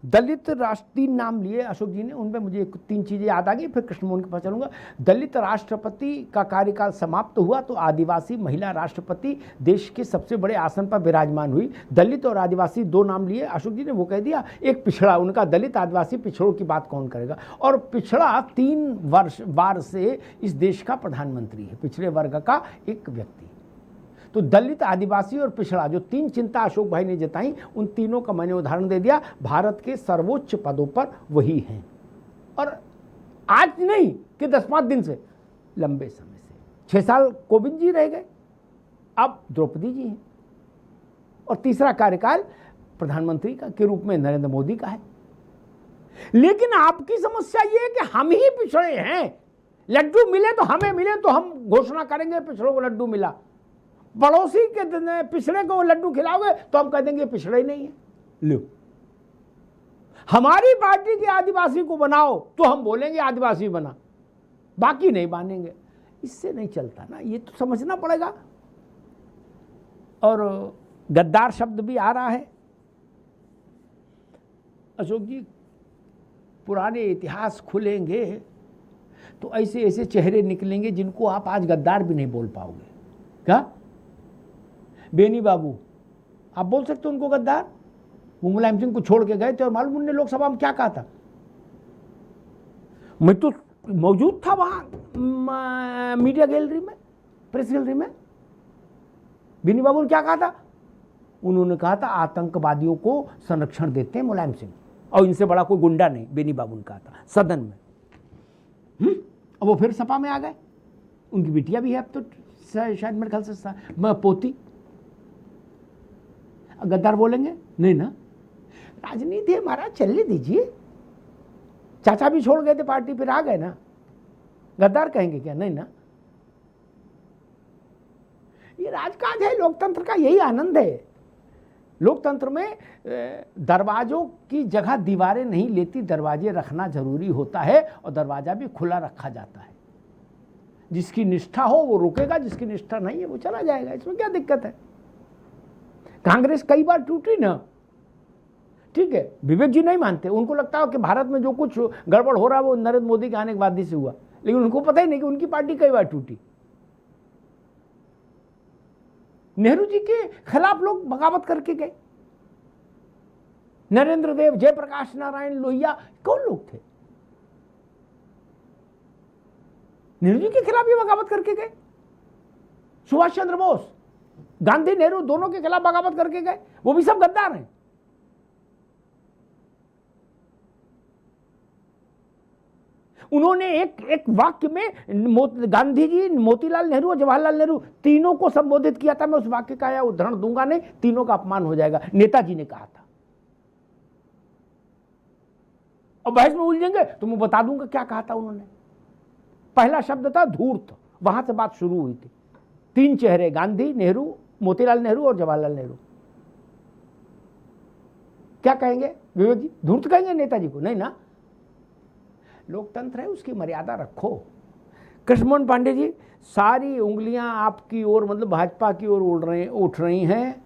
दलित राष्ट्र, 3 नाम लिए अशोक जी ने, उनमें मुझे 3 चीजें याद आ गई, फिर कृष्णमोहन के पास चलूंगा। दलित राष्ट्रपति का कार्यकाल समाप्त हुआ तो आदिवासी महिला राष्ट्रपति देश के सबसे बड़े आसन पर विराजमान हुई। दलित और आदिवासी 2 नाम लिए अशोक जी ने, वो कह दिया। एक पिछड़ा, उनका दलित आदिवासी पिछड़ों की बात कौन करेगा। और पिछड़ा 3 बार से इस देश का प्रधानमंत्री है, पिछड़े वर्ग का एक व्यक्ति। तो दलित, आदिवासी और पिछड़ा, जो 3 चिंता अशोक भाई ने जताई, उन तीनों का मैंने उदाहरण दे दिया। भारत के सर्वोच्च पदों पर वही हैं, और आज नहीं कि 10-5 दिन से, लंबे समय से। 6 साल कोविंद जी रह गए, अब द्रौपदी जी हैं, और तीसरा कार्यकाल प्रधानमंत्री का के रूप में नरेंद्र मोदी का है। लेकिन आपकी समस्या ये है कि हम ही पिछड़े हैं। लड्डू मिले तो हमें मिले तो हम घोषणा करेंगे पिछड़ों को लड्डू मिला, पड़ोसी के पिछड़े को लड्डू खिलाओगे तो हम कह देंगे पिछड़े ही नहीं है। लो, हमारी पार्टी के आदिवासी को बनाओ तो हम बोलेंगे आदिवासी बना, बाकी नहीं मानेंगे। इससे नहीं चलता ना, ये तो समझना पड़ेगा। और गद्दार शब्द भी आ रहा है अशोक जी, पुराने इतिहास खुलेंगे तो ऐसे ऐसे चेहरे निकलेंगे जिनको आप आज गद्दार भी नहीं बोल पाओगे। क्या बेनी बाबू, आप बोल सकते हो उनको गद्दार? वो मुलायम सिंह को छोड़ के गए थे, और मालूम उन्होंने लोकसभा में क्या कहा था? मैं तो मौजूद था वहां मीडिया गैलरी में, प्रेस गैलरी में। बेनी बाबू ने क्या कहा था? उन्होंने कहा था आतंकवादियों को संरक्षण देते हैं मुलायम सिंह, और इनसे बड़ा कोई गुंडा नहीं, बेनी बाबू ने कहा था सदन में। अब वो फिर सपा में आ गए। उनकी बिटिया भी है अब तो, शायद मेरे ख्याल से पोती। गद्दार बोलेंगे? नहीं ना, राजनीति है महाराज, चलने दीजिए। चाचा भी छोड़ गए थे पार्टी, फिर आ गए ना, गद्दार कहेंगे क्या? नहीं ना। ये राजकाज है, लोकतंत्र का यही आनंद है। लोकतंत्र में दरवाजों की जगह दीवारें नहीं लेती, दरवाजे रखना जरूरी होता है, और दरवाजा भी खुला रखा जाता है। जिसकी निष्ठा हो वो रुकेगा, जिसकी निष्ठा नहीं है वो चला जाएगा। इसमें क्या दिक्कत है? कांग्रेस कई बार टूटी ना, ठीक है, विवेक जी नहीं मानते, उनको लगता है कि भारत में जो कुछ गड़बड़ हो रहा है वो नरेंद्र मोदी के आने के बाद से हुआ, लेकिन उनको पता ही नहीं कि उनकी पार्टी कई बार टूटी। नेहरू जी के खिलाफ लोग बगावत करके गए, नरेंद्र देव, जयप्रकाश नारायण लोहिया, कौन लोग थे? नेहरू जी के खिलाफ ये बगावत करके गए। सुभाष चंद्र बोस, गांधी, नेहरू दोनों के खिलाफ बगावत करके गए, वो भी सब गद्दार हैं। उन्होंने एक वाक्य में गांधी जी, मोतीलाल नेहरू और जवाहरलाल नेहरू तीनों को संबोधित किया था। मैं उस वाक्य का उदाहरण दूंगा नहीं, तीनों का अपमान हो जाएगा। नेताजी ने कहा था, और बहस में उलझेंगे तो मैं बता दूंगा क्या कहा था उन्होंने। पहला शब्द था धूर्त, वहां से बात शुरू हुई थी। 3 चेहरे, गांधी, नेहरू, मोतीलाल नेहरू और जवाहरलाल नेहरू। क्या कहेंगे विवेक जी? धूर्त कहेंगे नेताजी को? नहीं ना। लोकतंत्र है, उसकी मर्यादा रखो। कृष्णमोहन पांडे जी, सारी उंगलियां आपकी ओर, मतलब भाजपा की ओर उठ रही हैं।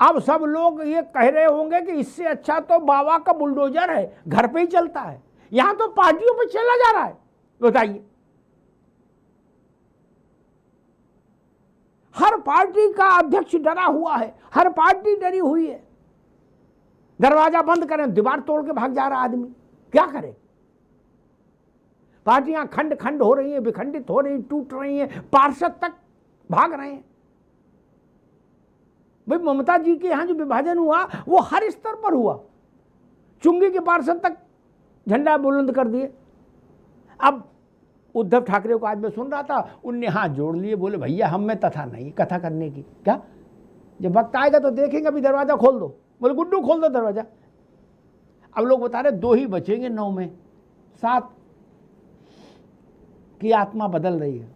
अब सब लोग ये कह रहे होंगे कि इससे अच्छा तो बाबा का बुलडोजर है, घर पे ही चलता है, यहां तो पार्टियों पे चला जा रहा है। बताइए, हर पार्टी का अध्यक्ष डरा हुआ है, हर पार्टी डरी हुई है। दरवाजा बंद करें, दीवार तोड़ के भाग जा रहा आदमी, क्या करे? पार्टियां खंड खंड हो रही हैं, विखंडित हो रही, टूट रही हैं, पार्षद तक भाग रहे हैं। भाई ममता जी के यहां जो विभाजन हुआ वो हर स्तर पर हुआ, चुंगी के पार्षद तक झंडा बुलंद कर दिए। अब उद्धव ठाकरे को आज मैं सुन रहा था, उनने हाथ जोड़ लिए, बोले भैया हम में तथा नहीं कथा करने की। क्या? जब वक्त आएगा तो देखेंगे, अभी दरवाजा खोल दो। बोले गुड्डू खोल दो दरवाजा। अब लोग बता रहे 2 ही बचेंगे 9 में, 7 की आत्मा बदल रही है।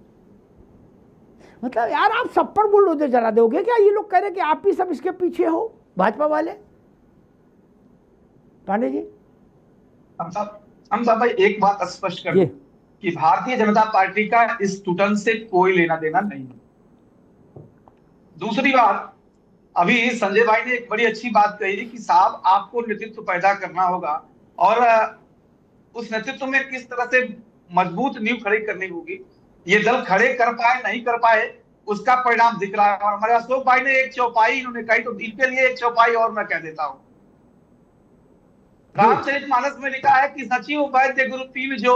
मतलब यार आप सब पर बुलडोजर चला दोगे क्या? ये लोग कह रहे कि आप ही सब इसके पीछे हो, भाजपा वाले। पांडे जी, हम सब भाई एक बात स्पष्ट कर दें कि भारतीय जनता पार्टी का इस टूटन से कोई लेना देना नहीं है। दूसरी बात, अभी संजय भाई ने एक बड़ी अच्छी बात कही कि साहब आपको नेतृत्व पैदा करना होगा और उस नेतृत्व में किस तरह से मजबूत नींव खड़ी करनी होगी। ये दल खड़े कर पाए नहीं कर पाए उसका परिणाम दिख रहा है। और हमारे अशोक भाई ने एक चौपाई इन्होंने कही, तो इनके लिए एक चौपाई और मैं कह देता हूं। रामचरितमानस में लिखा है कि सचिव वैद्य गुरु तीन जो,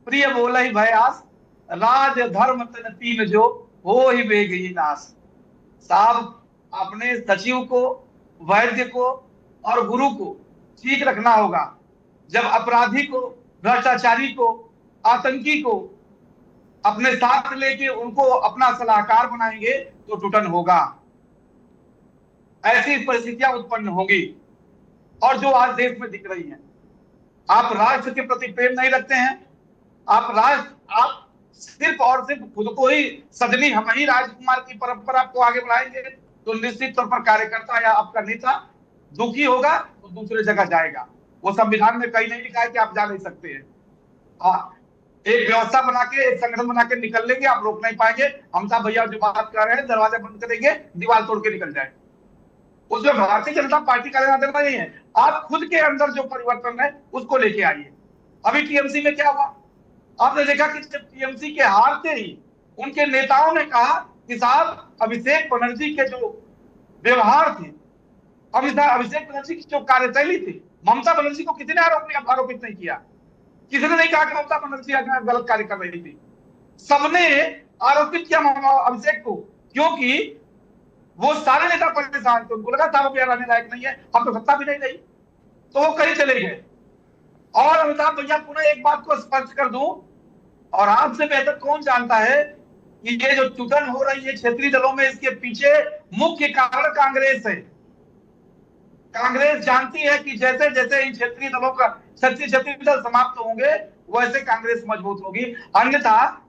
प्रिय बोले ही भयास, राज धर्म तन तीन जो, हो ही वेग ही नाश। साहब अपने सचिव को, वैद्य को और गुरु को ठीक रखना होगा। जब अपराधी को, भ्रष्टाचारी को, आतंकी को अपने साथ लेके उनको अपना सलाहकार बनाएंगे तो टूटन होगा, ऐसी परिस्थितियां उत्पन्न होंगी। और जो आज देश में दिख रही है, आप राष्ट्र के प्रति प्रेम नहीं रखते हैं, आप सिर्फ और सिर्फ खुद को ही सदनी हम ही राजकुमार की परंपरा को आगे बढ़ाएंगे तो निश्चित तौर पर कार्यकर्ता या आपका नेता दुखी होगा तो दूसरे जगह जाएगा। वो संविधान में कहीं नहीं लिखा है कि आप जा नहीं सकते हैं। एक व्यवस्था बना के, एक संगठन बना के निकल लेंगे, आप रोक नहीं पाएंगे। हम साहब भैया जो बात कर रहे हैं, दरवाजा बंद करेंगे, दीवार तोड़ के निकल जाए, उसमें भारतीय जनता पार्टी का लेना देना नहीं है। आप खुद के अंदर जो परिवर्तन है उसको लेके आइए। अभी टीएमसी में क्या हुआ, आपने देखा कि टीएमसी के हारते ही उनके नेताओं ने कहा कि साहब अभिषेक बनर्जी के जो व्यवहार थे, अभिषेक बनर्जी की जो कार्यशैली थी, ममता बनर्जी को किसी ने आरोपित नहीं किया, किसी ने नहीं कहा कि ममता बनर्जी गलत कार्य कर रही थी। सबने आरोपित किया अभिषेक को, क्योंकि वो सारे नेता परेशान थे, उनको लगा था वो रहने लायक नहीं है, हम तो सत्ता भी नहीं रही, तो वो कहीं चले गए। और अमिताभ भैया पुनः एक बात को स्पष्ट कर दूं, और आपसे बेहतर कौन जानता है कि ये जो टूटन हो रही है क्षेत्रीय दलों में, इसके पीछे मुख्य कारण कांग्रेस है। कांग्रेस जानती है कि जैसे जैसे इन क्षेत्रीय दलों का क्षेत्रीय दल समाप्त होंगे वैसे कांग्रेस मजबूत होगी, अन्यथा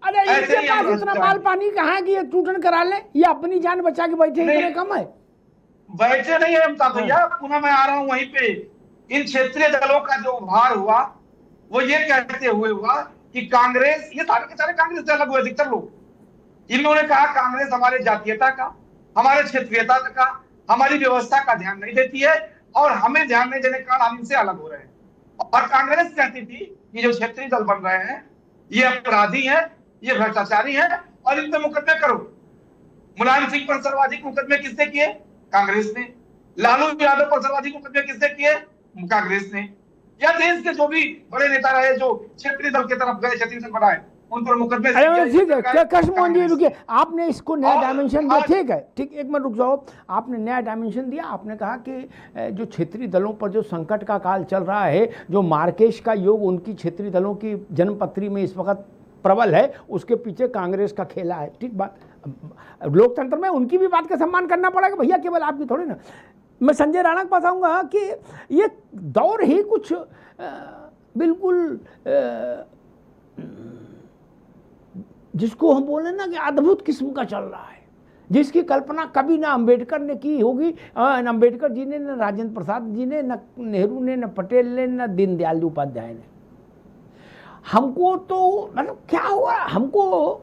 अरे इनके पास इतना माल पानी कहाँ है कि ये टूटन करा ले, ये अपनी जान बचा के बैठे इतने कम है। बैठे नहीं है अमिताभ भैया, पुनः मैं आ रहा हूं वहीं पे। इन क्षेत्रीय दलों का जो भार हुआ वो ये कहते हुए हुआ कि कांग्रेस, ये सारे के सारे कांग्रेस से अलग हुए अधिकतर लोग, इन्होंने कहा कांग्रेस हमारे जातीयता का, हमारे क्षेत्रीयता का, हमारी व्यवस्था का ध्यान नहीं देती है और हमें ध्यान नहीं देने के कारण हम इनसे अलग हो रहे हैं। और कांग्रेस कहती थी कि जो क्षेत्रीय दल बन रहे हैं ये अपराधी हैं, ये भ्रष्टाचारी हैं और इन पे मुकदमे करो। मुलायम सिंह पर सर्वाधिक मुकदमे किसने किए? कांग्रेस ने। लालू यादव पर सर्वाधिक मुकदमे किसने किए? कांग्रेस ने। या देश के जो भी बड़े नेता रहे जो क्षेत्रीय दल की तरफ गए, क्षेत्रीय दल बनाए, उन पर मुकदमे। ठीक है कृष्णमोहन जी रुकिए, आपने इसको नया डायमेंशन दिया, ठीक है, ठीक, एक मिनट रुक जाओ। आपने नया डायमेंशन दिया, आपने कहा कि जो क्षेत्रीय दलों पर जो संकट का काल चल रहा है, जो मार्केश का योग उनकी क्षेत्रीय दलों की जन्मपत्री में इस वक्त प्रबल है, उसके पीछे कांग्रेस का खेला है। ठीक बात, लोकतंत्र में उनकी भी बात का सम्मान करना पड़ेगा भैया, केवल आपकी थोड़ी ना। मैं संजय राणा के पास आऊँगा कि ये दौर ही कुछ बिल्कुल जिसको हम बोले ना कि अद्भुत किस्म का चल रहा है, जिसकी कल्पना कभी ना अंबेडकर ने की होगी, न अंबेडकर जी ने, न राजेंद्र प्रसाद जी ने, न नेहरू ने, न पटेल ने, न दीनदयाल उपाध्याय ने। हमको तो मतलब क्या हुआ, हमको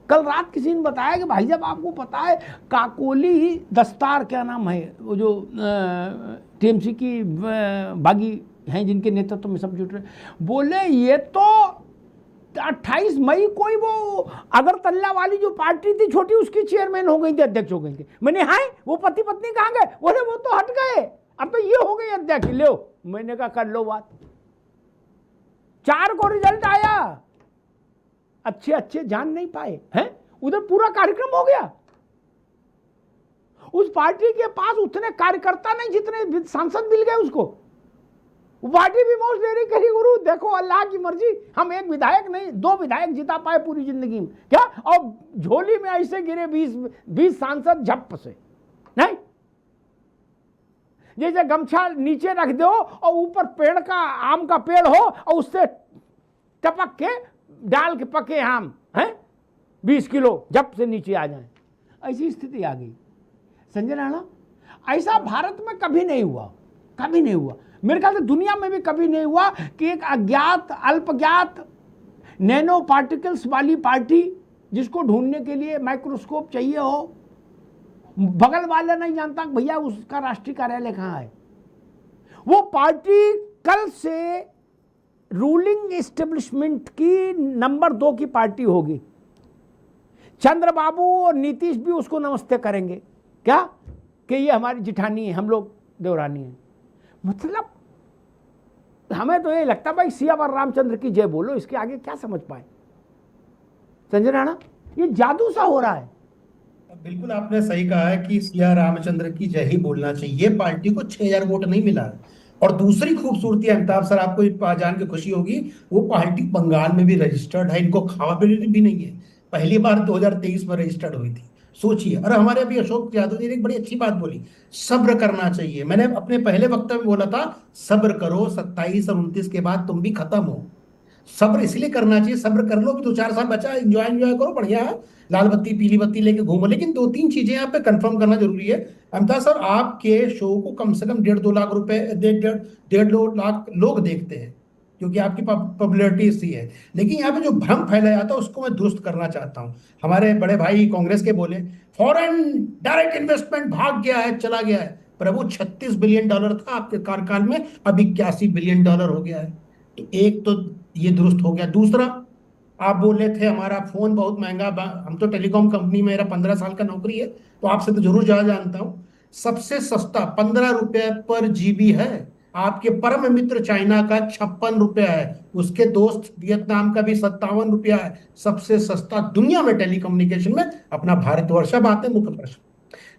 कल रात किसी ने बताया कि भाई जब आपको पता है काकोली दस्तार क्या नाम है, वो जो टीएमसी की बागी हैं जिनके नेतृत्व में सब जुट रहे, बोले ये तो 28 मई को ही वो अगरतला वाली जो पार्टी थी छोटी, उसकी चेयरमैन हो गई थी, अध्यक्ष हो गई थी। मैंने हाय वो पति पत्नी कहाँ गए? बोले वो तो हट गए, अब तो ये हो गई अध्यक्ष। लो, मैंने कहा कर लो बात। 4 को रिजल्ट आया, अच्छे अच्छे जान नहीं पाए हैं, उधर पूरा कार्यक्रम हो गया। उस पार्टी के पास उतने कार्यकर्ता नहीं जितने सांसद मिल गए उसको। पार्टी भी मौज ले रही, कही गुरु देखो अल्लाह की मर्जी, हम एक विधायक नहीं 2 विधायक जिता पाए पूरी जिंदगी में, क्या? और झोली में ऐसे गिरे 20 सांसद झप से, नहीं जैसे गमछा नीचे रख दो और ऊपर पेड़ का, आम का पेड़ हो और उससे टपक के डाल के पके आम हैं 20 किलो जब से नीचे आ जाए, ऐसी स्थिति आ गई। संजय राणा, ऐसा भारत में कभी नहीं हुआ, कभी नहीं हुआ, मेरे ख्याल से दुनिया में भी कभी नहीं हुआ कि एक अज्ञात अल्पज्ञात नैनो पार्टिकल्स वाली पार्टी जिसको ढूंढने के लिए माइक्रोस्कोप चाहिए हो, बगल वाला नहीं जानता कि भैया उसका राष्ट्रीय कार्यालय कहाँ है। वो पार्टी कल से रूलिंग एस्टेब्लिशमेंट की नंबर 2 की पार्टी होगी। चंद्रबाबू और नीतीश भी उसको नमस्ते करेंगे, क्या कि ये हमारी जिठानी है, हम लोग देवरानी है। मतलब हमें तो ये लगता भाई सियावर रामचंद्र की जय बोलो, इसके आगे क्या समझ पाए संजय राणा, ये जादू सा हो रहा है। बिल्कुल आपने सही कहा है कि सिया रामचंद्र की जय ही बोलना चाहिए। पार्टी को 6000 वोट नहीं मिला है। और दूसरी खूबसूरती अमिताभ सर, आपको जान के खुशी होगी, वो पार्टी बंगाल में भी रजिस्टर्ड है, इनको खावाबिलिटी भी नहीं है। पहली बार 2023 में रजिस्टर्ड हुई थी, सोचिए। और हमारे अभी अशोक यादव जी ने एक बड़ी अच्छी बात बोली, सब्र करना चाहिए। मैंने अपने पहले वक्तव्य में बोला था सब्र करो, 27 और 29 के बाद तुम भी खत्म हो। सब्र इसलिए करना चाहिए, सब्र कर लो भी, 2-4 साल बचा, एंजॉय करो, बढ़िया है, लाल बत्ती पीली बत्ती लेके घूमो। लेकिन 2-3 चीजें यहाँ पे कंफर्म करना जरूरी है। अमिताभ सर, आपके शो को कम से कम 1.5-2 लाख रुपए, 1.5-2 लाख लोग देखते हैं, क्योंकि आपकी पॉपुलैरिटी इसी है। लेकिन यहाँ पे जो भ्रम फैलाया जाता है उसको मैं दुरुस्त करना चाहता हूँ। हमारे बड़े भाई कांग्रेस के बोले फॉरेन डायरेक्ट इन्वेस्टमेंट भाग गया है, चला गया है। प्रभु, $36 बिलियन था आपके कार्यकाल में, अब $81 बिलियन हो गया है। तो एक तो ये दुरुस्त हो गया। दूसरा, आप बोल रहे थे हमारा फोन बहुत महंगा, हम तो टेलीकॉम कंपनी में, मेरा 15 साल का नौकरी है, तो आपसे तो जरूर ज्यादा जानता हूं। सबसे सस्ता 15 रुपए पर जीबी है। आपके परम मित्र चाइना का 56 रुपया है, उसके दोस्त वियतनाम का भी 57 रुपया है। सबसे सस्ता दुनिया में टेलीकम्युनिकेशन में अपना भारतवर्ष। अब आते हैं मुख्य प्रश्न।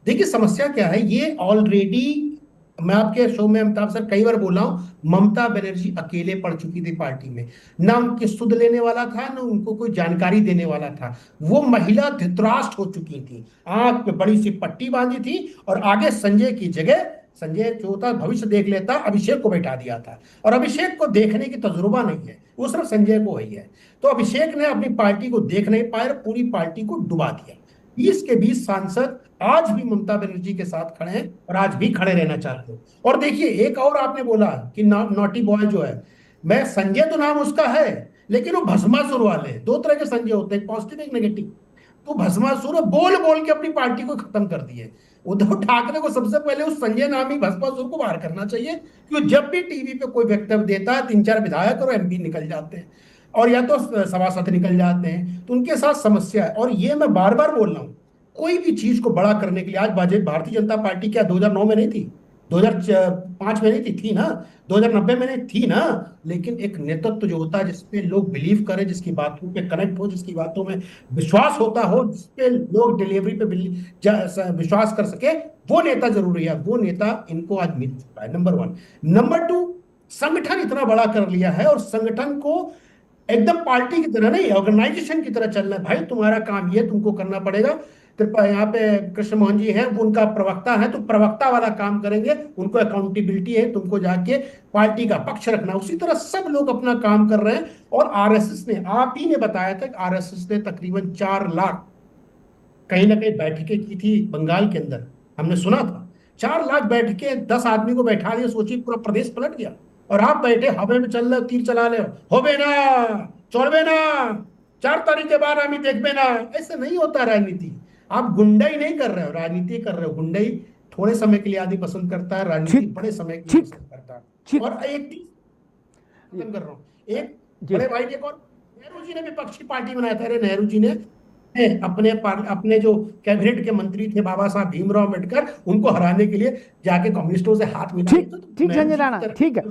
देखिए समस्या क्या है, ये ऑलरेडी मैं आपके शो में अमिताभ सर कई बार बोला हूं, ममता बनर्जी अकेले पड़ चुकी थी पार्टी में। ना उनकी सुध लेने वाला था, ना उनको कोई जानकारी देने वाला था। वो महिला धृतराष्ट्र हो चुकी थी, आंख पे बड़ी सी पट्टी बांधी थी, और आगे संजय की जगह, संजय जो था भविष्य देख लेता, अभिषेक को बैठा दिया था। और अभिषेक को देखने की तजुर्बा नहीं है, वो सिर्फ संजय को ही है। तो अभिषेक ने अपनी पार्टी को देख नहीं पाया, पूरी पार्टी को डुबा दिया। इसके बीच सांसद आज भी ममता बनर्जी के साथ खड़े हैं और आज भी खड़े रहना चाहते हैं। और देखिए, एक और आपने बोला कि नॉटी बॉय जो है, मैं, संजय तो नाम उसका है, लेकिन वो भस्मासुर वाले हैं। 2 तरह के संजय होते हैं, एक पॉजिटिव एक नेगेटिव। तो भस्मासुर बोल बोल के अपनी पार्टी को खत्म कर दिए। उद्धव ठाकरे को सबसे पहले उस संजय नामी भस्मासुर को बाहर करना चाहिए, क्योंकि जब भी टीवी पे कोई वक्तव्य देता है 3-4 विधायक और एमपी निकल जाते हैं, और या तो सभासद निकल जाते हैं, तो उनके साथ समस्या है। और ये मैं बार बार बोल रहा हूं, कोई भी चीज को बड़ा करने के लिए, आज भारतीय जनता पार्टी क्या 2009 में नहीं थी, 2005 में नहीं थी ना, 2090 में नहीं थी ना। लेकिन एक नेतृत्व जो होता है, जिसपे लोग बिलीव करें, जिसकी बातों पे कनेक्ट हो, जिसकी बातों में विश्वास होता हो, जिसपे लोग डिलीवरी पे विश्वास कर सके, वो नेता जरूरी है। वो नेता इनको आज मिल चुका है, नंबर 1। नंबर 2, संगठन इतना बड़ा कर लिया है, और संगठन को एकदम पार्टी की तरह नहीं, ऑर्गेनाइजेशन की तरह चलना है। भाई तुम्हारा काम ये, तुमको करना पड़ेगा। यहाँ पे कृष्ण मोहन जी हैं, वो उनका प्रवक्ता है, तो प्रवक्ता वाला काम करेंगे, उनको अकाउंटेबिलिटी है, तुमको जाके पार्टी का पक्ष रखना। उसी तरह सब लोग अपना काम कर रहे हैं। और आरएसएस ने, आप ही ने बताया था कि आरएसएस ने तकरीबन 4 लाख कहीं ना कहीं बैठकें की थी बंगाल के अंदर, हमने सुना था। 4 लाख बैठकें, 10 आदमी को बैठा दिया, सोचिए पूरा प्रदेश पलट गया। और आप बैठे हवा में चल रहे हो, तीर चला रहे हो बे ना, छोड़बे ना, 4 तारीख के बाद हमें देखबे ना। ऐसे नहीं होता राजनीति। आप गुंडाई नहीं कर रहे हो, राजनीति कर रहे हो। गुंडाई थोड़े समय के लिए आदमी पसंद करता है, राजनीति बड़े समय के लिए पसंद करता है। और एक चीज खत्म कर रहा हूँ, एक बड़े भाई ने कौन, नेहरू जी ने विपक्ष की पार्टी बनाया था। अरे नेहरू जी ने अपने जो कैबिनेट के मंत्री थे बाबा साहब भीमराव अम्बेडकर, उनको हराने के लिए जाके कम्युनिस्टों से हाथ मिलाए। ठीक संजय राणा, ठीक है।